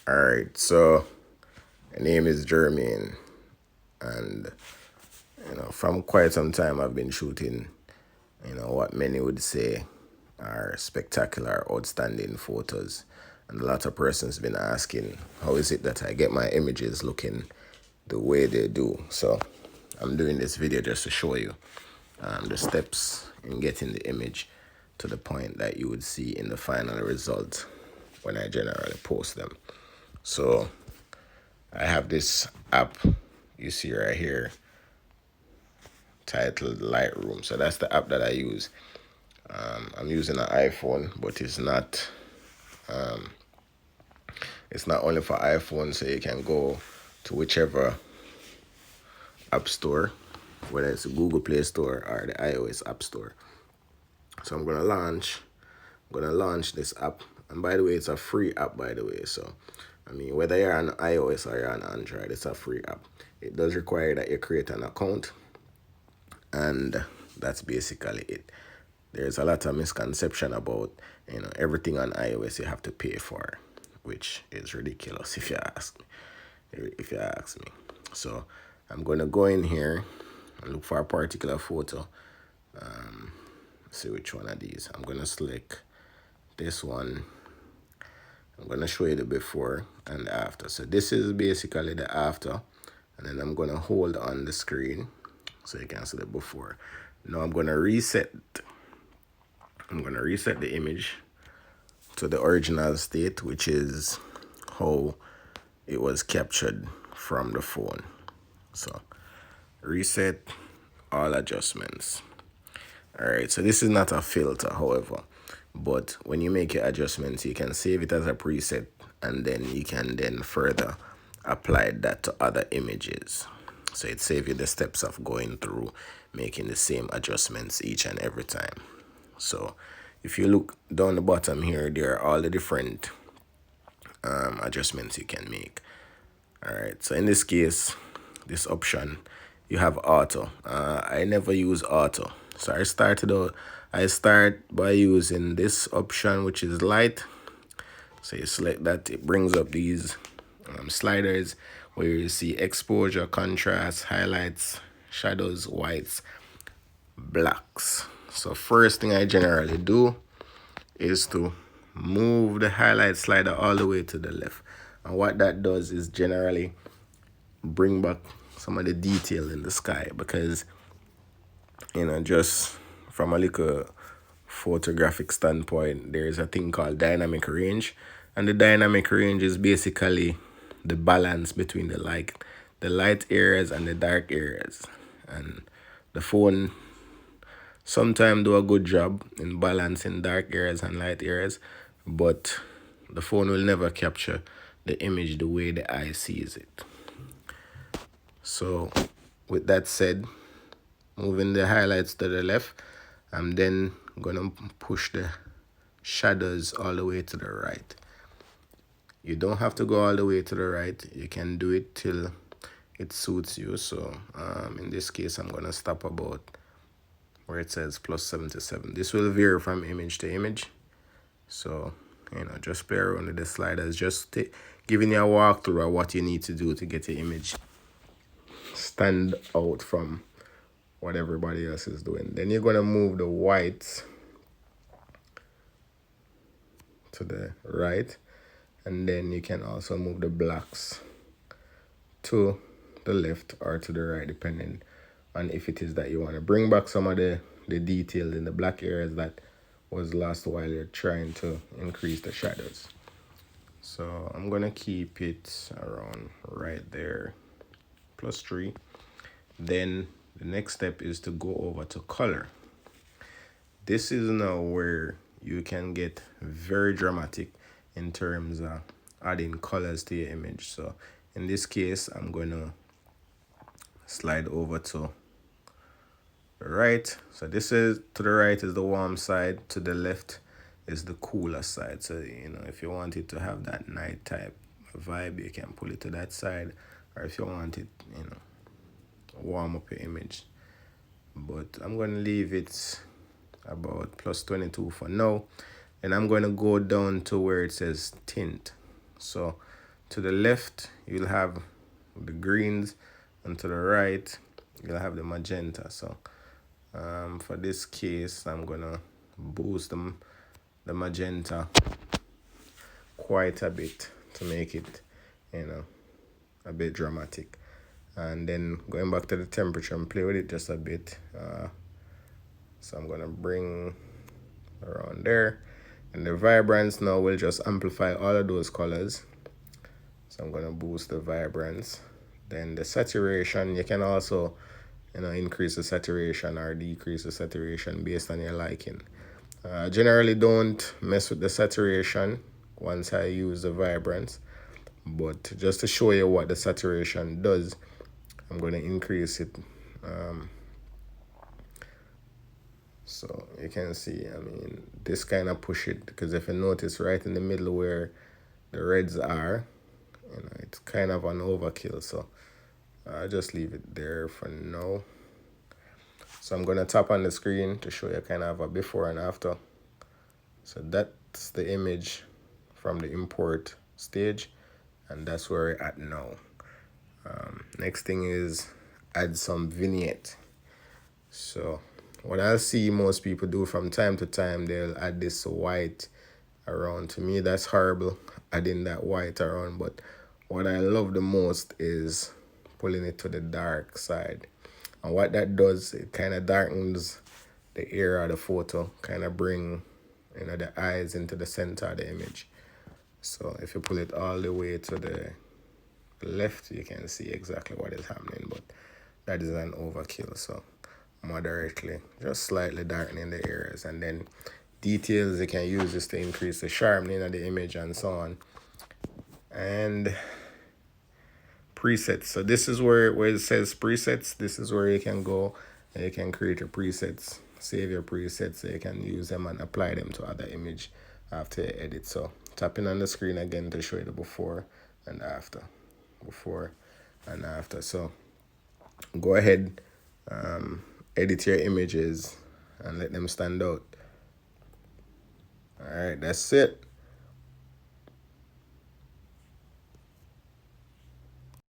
Alright, so my name is Jermaine, and from quite some time I've been shooting, what many would say are spectacular, outstanding photos. And a lot of persons been asking, how is it that I get my images looking the way they do? So I'm doing this video just to show you the steps in getting the image to the point that you would see in the final result when I generally post them. So I have this app you see right here titled Lightroom. So that's the app that I use. I'm using an iPhone, but it's not only for iPhone, so you can go to whichever app store, whether it's the Google Play Store or the iOS App Store. So I'm gonna launch this app. And by the way, it's a free app, by the way. So I mean, whether you're on iOS or you're on Android, it's a free app. It does require that you create an account, and that's basically it. There's a lot of misconception about everything on iOS you have to pay for, which is ridiculous if you ask me. So I'm gonna go in here and look for a particular photo. See which one of these. I'm gonna select this one. I'm gonna show you the before and the after. So this is basically the after, and then I'm gonna hold on the screen so you can see the before. Now I'm gonna reset the image to the original state, which is how it was captured from the phone. So reset all adjustments. Alright, so this is not a filter, however, but when you make your adjustments, you can save it as a preset, and then you can then further apply that to other images. So it saves you the steps of going through making the same adjustments each and every time. So if you look down the bottom here, there are all the different adjustments you can make. Alright, so in this case, this option, you have auto. I never use auto. So I start by using this option, which is light. So you select that, it brings up these sliders where you see exposure, contrast, highlights, shadows, whites, blacks. So first thing I generally do is to move the highlight slider all the way to the left. And what that does is generally bring back some of the detail in the sky, because just from a little photographic standpoint, there's a thing called dynamic range, and the dynamic range is basically the balance between the light areas and the dark areas. And the phone sometimes do a good job in balancing dark areas and light areas, but the phone will never capture the image the way the eye sees it. So with that said, moving the highlights to the left, I'm then gonna push the shadows all the way to the right. You don't have to go all the way to the right. You can do it till it suits you. So in this case, I'm gonna stop about where it says plus 77. This will vary from image to image. So just play around with the sliders, just giving you a walkthrough of what you need to do to get your image stand out from what everybody else is doing. Then you're gonna move the whites to the right, and then you can also move the blacks to the left or to the right, depending on if it is that you want to bring back some of the detail in the black areas that was lost while you're trying to increase the shadows. So I'm gonna keep it around right there, +3. Then the next step is to go over to color. This is now where you can get very dramatic in terms of adding colors to your image. So in this case, I'm going to slide over to the right. So this is, to the right is the warm side, to the left is the cooler side. So if you want it to have that night type vibe, you can pull it to that side, or if you want it warm up your image. But I'm going to leave it about +22 for now, and I'm going to go down to where it says tint. So to the left you'll have the greens, and to the right you'll have the magenta. So for this case I'm gonna boost the magenta quite a bit to make it, a bit dramatic. And then going back to the temperature and play with it just a bit. So I'm gonna bring around there, and the vibrance now will just amplify all of those colors. So I'm gonna boost the vibrance. Then the saturation, you can also increase the saturation or decrease the saturation based on your liking. Generally don't mess with the saturation once I use the vibrance, but just to show you what the saturation does, I'm going to increase it. So you can see, this kind of push it, because if you notice right in the middle where the reds are, it's kind of an overkill. So I'll just leave it there for now. So I'm going to tap on the screen to show you kind of a before and after. So that's the image from the import stage, and that's where we're at now. Next thing is add some vignette. So what I'll see most people do from time to time, they'll add this white around. To me, that's horrible, adding that white around. But what I love the most is pulling it to the dark side. And what that does, it kind of darkens the area of the photo, kind of bring the eyes into the center of the image. So if you pull it all the way to the left, you can see exactly what is happening, but that is an overkill. So moderately, just slightly darkening the areas, and then details, you can use this to increase the sharpening of the image and so on. And presets, so this is where it says presets. This is where you can go and you can create your presets, save your presets, so you can use them and apply them to other image after you edit. So tapping on the screen again to show you the before and after. So go ahead, edit your images and let them stand out. All right, that's it.